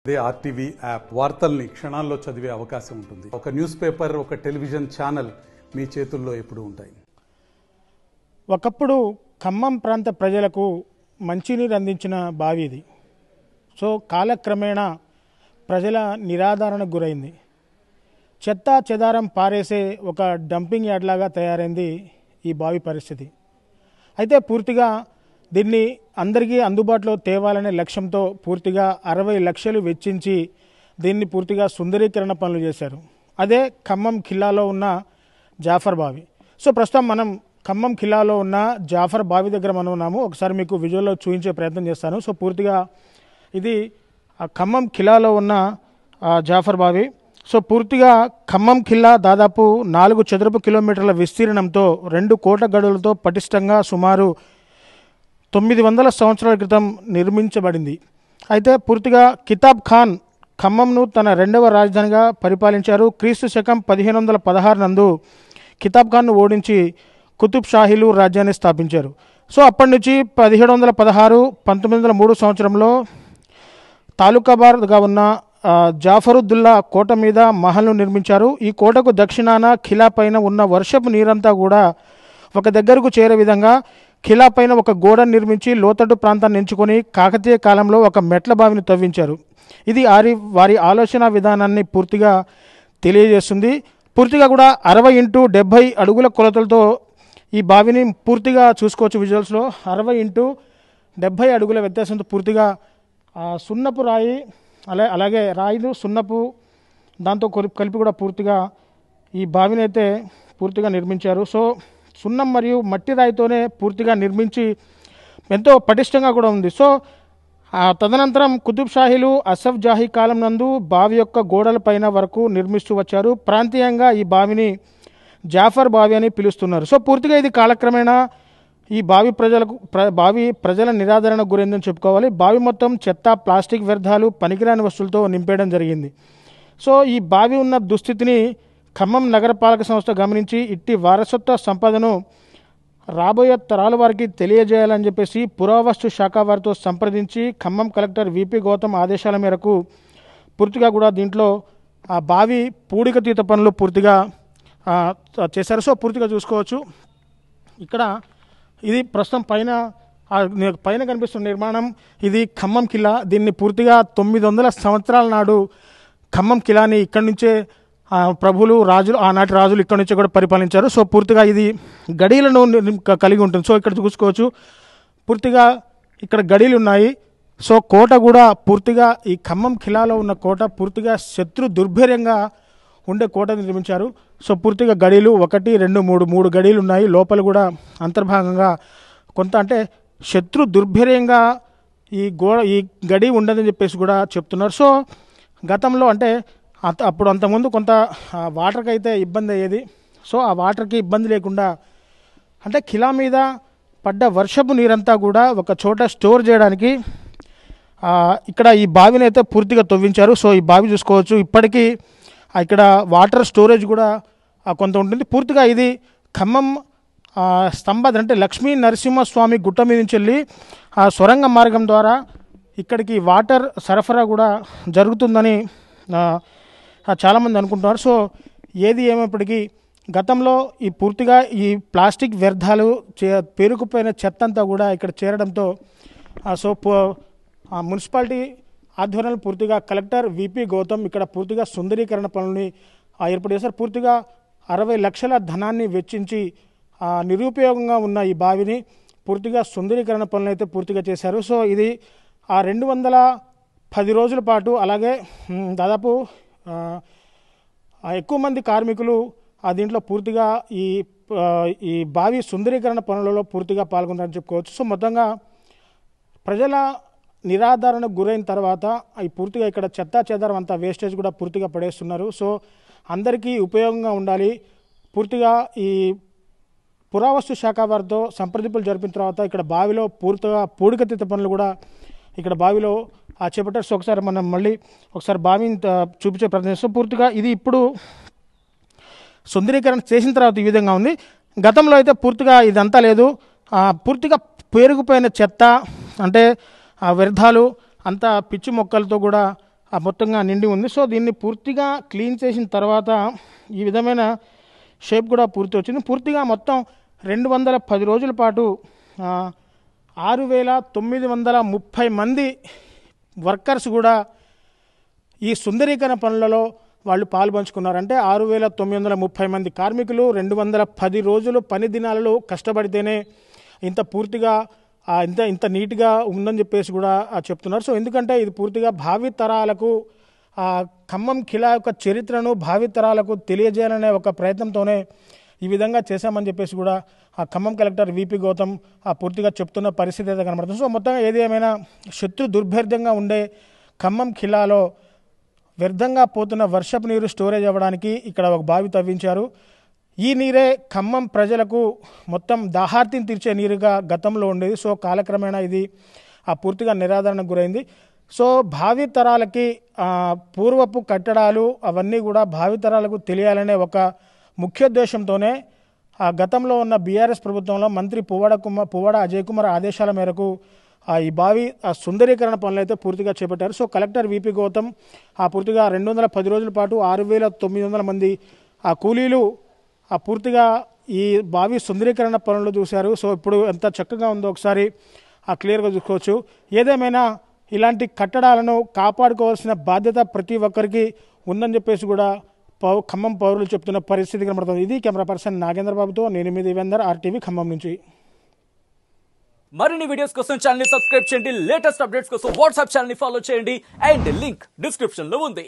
అదే RTV app వార్తల్ని క్షణాల్లో చదివే అవకాశం ఉంటుంది. ఒక న్యూస్ పేపర్, ఒక టెలివిజన్ ఛానల్ మీ చేతుల్లో ఎప్పుడూ ఉంటాయి. ఒకప్పుడు ఖమ్మం ప్రాంత ప్రజలకు మంచినీరు అందించిన బావి ఇది. సో కాలక్రమేణా ప్రజల నిరాదరణకు గురైంది. చెత్త చెదారం పారేసే ఒక డంపింగ్ యార్డ్ లాగా తయారైంది ఈ బావి పరిస్థితి. అయితే పూర్తిగా దీన్ని అందరికీ అందుబాటులో తేవాలనే లక్ష్యంతో పూర్తిగా 60 లక్షలు వెచ్చించి దీన్ని పూర్తిగా సుందరీకరణ పనులు చేశారు. అదే ఖమ్మం ఖిల్లాలో ఉన్న జాఫర్ బావి. సో ప్రస్తుతం మనం ఖమ్మం ఖిల్లాలో ఉన్న జాఫర్ బావి దగ్గర మనం ఉన్నాము. ఒకసారి మీకు విజువల్లో చూపించే ప్రయత్నం చేస్తాను. సో పూర్తిగా ఇది ఖమ్మం ఖిల్లాలో ఉన్న జాఫర్ బావి. సో పూర్తిగా ఖమ్మం ఖిల్లా దాదాపు 4 చదరపు కిలోమీటర్ల విస్తీర్ణంతో 2 కోట గడులతో పటిష్టంగా సుమారు 900 సంవత్సరాల క్రితం నిర్మించబడింది. అయితే పూర్తిగా కితాబ్ ఖాన్ ఖమ్మంను తన 2వ రాజధానిగా పరిపాలించారు. క్రీస్తు శకం 1516 నందు కితాబ్ ఖాన్ను ఓడించి కుతుబ్ షాహీలు రాజ్యాన్ని స్థాపించారు. సో అప్పటి నుంచి 1716, 1903 సంవత్సరంలో తాలూకాబార్గా ఉన్న జాఫరుద్దుల్లా కోట మీద మహల్ను నిర్మించారు. ఈ కోటకు దక్షిణాన ఖిలా పైన ఉన్న వర్షపు నీరంతా కూడా ఒక దగ్గరకు చేరే విధంగా ఖిలా పైన ఒక గోడ నిర్మించి లోతట్టు ప్రాంతాన్ని ఎంచుకొని కాకతీయ కాలంలో ఒక మెట్ల బావిని తవ్వించారు. ఇది వారి ఆలోచన విధానాన్ని పూర్తిగా తెలియజేస్తుంది. పూర్తిగా కూడా 60 x 70 అడుగుల కొలతలతో ఈ బావిని పూర్తిగా చూసుకోవచ్చు విజువల్స్లో. 60 x 70 అడుగుల వ్యత్యాసంతో పూర్తిగా సున్నపు రాయి అలాగే రాయిలు సున్నపు దాంతో కలిపి కూడా పూర్తిగా ఈ బావిని అయితే పూర్తిగా నిర్మించారు. సో సున్నం మరియు మట్టి రాయితోనే పూర్తిగా నిర్మించి ఎంతో పటిష్టంగా కూడా ఉంది. సో తదనంతరం కుతుబ్ షాహీలు అసఫ్ జాహీ కాలం నందు బావి యొక్క గోడల పైన వరకు నిర్మిస్తూ వచ్చారు. ప్రాంతీయంగా ఈ బావిని జాఫర్ బావి అని పిలుస్తున్నారు. సో పూర్తిగా ఇది కాలక్రమేణా ఈ బావి ప్రజల నిరాదరణకు గురైందని చెప్పుకోవాలి. బావి మొత్తం చెత్త, ప్లాస్టిక్ వ్యర్థాలు, పనికిరాని వస్తువులతో నింపేయడం జరిగింది. సో ఈ బావి ఉన్న దుస్థితిని ఖమ్మం నగరపాలక సంస్థ గమనించి ఇట్టి వారసత్వ సంపదను రాబోయే తరాల వారికి తెలియజేయాలని చెప్పేసి పురావస్తు శాఖ వారితో సంప్రదించి ఖమ్మం కలెక్టర్ విపి గౌతమ్ ఆదేశాల మేరకు పూర్తిగా కూడా దీంట్లో ఆ బావి పూడికతీత పనులు పూర్తిగా చేశారు. సో పూర్తిగా చూసుకోవచ్చు ఇక్కడ ఇది ప్రస్తుతం పైన కనిపిస్తున్న నిర్మాణం ఇది ఖమ్మం కిల్లా. దీన్ని పూర్తిగా 900 సంవత్సరాల నాడు ఖమ్మం కిల్లాని ఇక్కడి నుంచే ప్రభులు ఆనాటి రాజులు ఇక్కడి నుంచే కూడా పరిపాలించారు. సో పూర్తిగా ఇది గడీలను కలిగి ఉంటుంది. సో ఇక్కడ చూసుకోవచ్చు పూర్తిగా ఇక్కడ గడీలు ఉన్నాయి. సో కోట కూడా పూర్తిగా ఈ ఖమ్మం కిల్లాలో ఉన్న కోట పూర్తిగా శత్రు దుర్భేర్యంగా ఉండే కోటని నిర్మించారు. సో పూర్తిగా గడీలు 1, 2, 3 గడీలు ఉన్నాయి. లోపల కూడా అంతర్భాగంగా కొంత అంటే శత్రు దుర్భేర్యంగా ఈ గడి ఉండదని చెప్పేసి కూడా చెప్తున్నారు. సో గతంలో అంటే అప్పుడు అంతకుముందు కొంత వాటర్కి అయితే ఇబ్బంది అయ్యేది. సో ఆ వాటర్కి ఇబ్బంది లేకుండా అంటే కిలా మీద పడ్డ వర్షపు నీరంతా కూడా ఒక చోట స్టోర్ చేయడానికి ఇక్కడ ఈ బావిని అయితే పూర్తిగా తవ్వించారు. సో ఈ బావి చూసుకోవచ్చు ఇప్పటికీ ఇక్కడ వాటర్ స్టోరేజ్ కూడా కొంత ఉంటుంది. పూర్తిగా ఇది ఖమ్మం స్తంభాద్రి అంటే లక్ష్మీ నరసింహస్వామి గుట్ట మీద నుంచి వెళ్ళి ఆ సొరంగ మార్గం ద్వారా ఇక్కడికి వాటర్ సరఫరా కూడా జరుగుతుందని చాలామంది అనుకుంటున్నారు. సో ఏది ఏమైనప్పటికీ గతంలో ఈ పూర్తిగా ఈ ప్లాస్టిక్ వ్యర్థాలు పేరుకుపోయిన చెత్త అంతా కూడా ఇక్కడ చేరడంతో సో మున్సిపాలిటీ ఆధ్వర్యంలో పూర్తిగా కలెక్టర్ విపి గౌతమ్ ఇక్కడ పూర్తిగా సుందరీకరణ పనులని ఏర్పాటు చేశారు. పూర్తిగా 60 లక్షల ధనాన్ని వెచ్చించి నిరుపయోగంగా ఉన్న ఈ బావిని పూర్తిగా సుందరీకరణ పనులు అయితే పూర్తిగా చేశారు. సో ఇది 210 రోజుల పాటు అలాగే దాదాపు ఎక్కువ మంది కార్మికులు దీంట్లో పూర్తిగా ఈ బావి సుందరీకరణ పనులలో పూర్తిగా పాల్గొన్నారని చెప్పుకోవచ్చు. సో మొత్తంగా ప్రజల నిరాదరణకు గురైన తర్వాత ఈ పూర్తిగా ఇక్కడ చెత్తా చెదారం అంతా వేస్టేజ్ కూడా పూర్తిగా పడేస్తున్నారు. సో అందరికీ ఉపయోగంగా ఉండాలి. పూర్తిగా ఈ పురావస్తు శాఖ వారితో సంప్రదింపులు జరిపిన తర్వాత ఇక్కడ బావిలో పూర్తిగా పూడికతీత పనులు కూడా ఇక్కడ బావిలో చేపట్టారు. సో ఒకసారి మనం మళ్ళీ బావిని చూపించే ప్రయత్నం చేస్తాం. పూర్తిగా ఇది ఇప్పుడు సుందరీకరణ చేసిన తర్వాత ఈ విధంగా ఉంది. గతంలో అయితే పూర్తిగా ఇదంతా లేదు. పూర్తిగా పేరుకుపోయిన చెత్త అంటే వ్యర్థాలు అంతా పిచ్చి మొక్కలతో కూడా మొత్తంగా నిండి ఉంది. సో దీన్ని పూర్తిగా క్లీన్ చేసిన తర్వాత ఈ విధమైన షేప్ కూడా పూర్తి వచ్చింది. పూర్తిగా మొత్తం 210 రోజుల పాటు 6,930 మంది వర్కర్స్ కూడా ఈ సుందరీకరణ పనులలో వాళ్ళు పాల్పంచుకున్నారు. అంటే 6,930 మంది కార్మికులు 210 రోజులు పని దినాలలో కష్టపడితేనే ఇంత పూర్తిగా ఇంత నీట్గా ఉందని చెప్పేసి కూడా చెప్తున్నారు. సో ఎందుకంటే ఇది పూర్తిగా భావితరాలకు ఖమ్మం ఖిలా యొక్క చరిత్రను భావితరాలకు తెలియజేయాలనే ఒక ప్రయత్నంతోనే ఈ విధంగా చేశామని చెప్పేసి కూడా ఖమ్మం కలెక్టర్ విపి గౌతమ్ పూర్తిగా చెప్తున్న పరిస్థితి అయితే కనబడుతుంది. సో మొత్తంగా ఏది ఏమైనా శత్రు దుర్భేద్యంగా ఉండే ఖమ్మం ఖిలాలో వ్యర్థంగా పోతున్న వర్షపు నీరు స్టోరేజ్ అవ్వడానికి ఇక్కడ ఒక బావి తవ్వించారు. ఈ నీరే ఖమ్మం ప్రజలకు మొత్తం దాహార్తిని తీర్చే నీరుగా గతంలో ఉండేది. సో కాలక్రమేణా ఇది పూర్తిగా నిరాదరణకు గురైంది. సో భావితరాలకి పూర్వపు కట్టడాలు అవన్నీ కూడా భావితరాలకు తెలియాలనే ఒక ముఖ్యోద్దేశంతోనే గతంలో ఉన్న బీఆర్ఎస్ ప్రభుత్వంలో మంత్రి పువ్వాడ అజయ్ కుమార్ ఆదేశాల మేరకు ఈ బావి సుందరీకరణ పనులు అయితే పూర్తిగా చేపట్టారు. సో కలెక్టర్ విపి గౌతమ్ పూర్తిగా 210 రోజుల పాటు 6,900 మంది కూలీలు పూర్తిగా ఈ బావి సుందరీకరణ పనులు చూశారు. సో ఇప్పుడు ఎంత చక్కగా ఉందో ఒకసారి క్లియర్గా చూసుకోవచ్చు. ఏదేమైనా ఇలాంటి కట్టడాలను కాపాడుకోవాల్సిన బాధ్యత ప్రతి ఒక్కరికి ఉందని చెప్పేసి కూడా ఖమ్మం పౌరులు చెప్తున్న పరిస్థితి కనబడుతుంది. ఇది కెమెరా పర్సన్ నాగేంద్ర బాబుతో నేను మీ దేవేందర్, RTV ఖమ్మం నుంచి. మరిన్ని వీడియోస్ కోసం ఛానల్ ని సబ్స్క్రైబ్ చేయండి. లేటెస్ట్ అప్డేట్స్ కోసం వాట్సాప్ ఛానల్ ని ఫాలో చేయండి. అండ్ లింక్ డిస్క్రిప్షన్ లో ఉంది.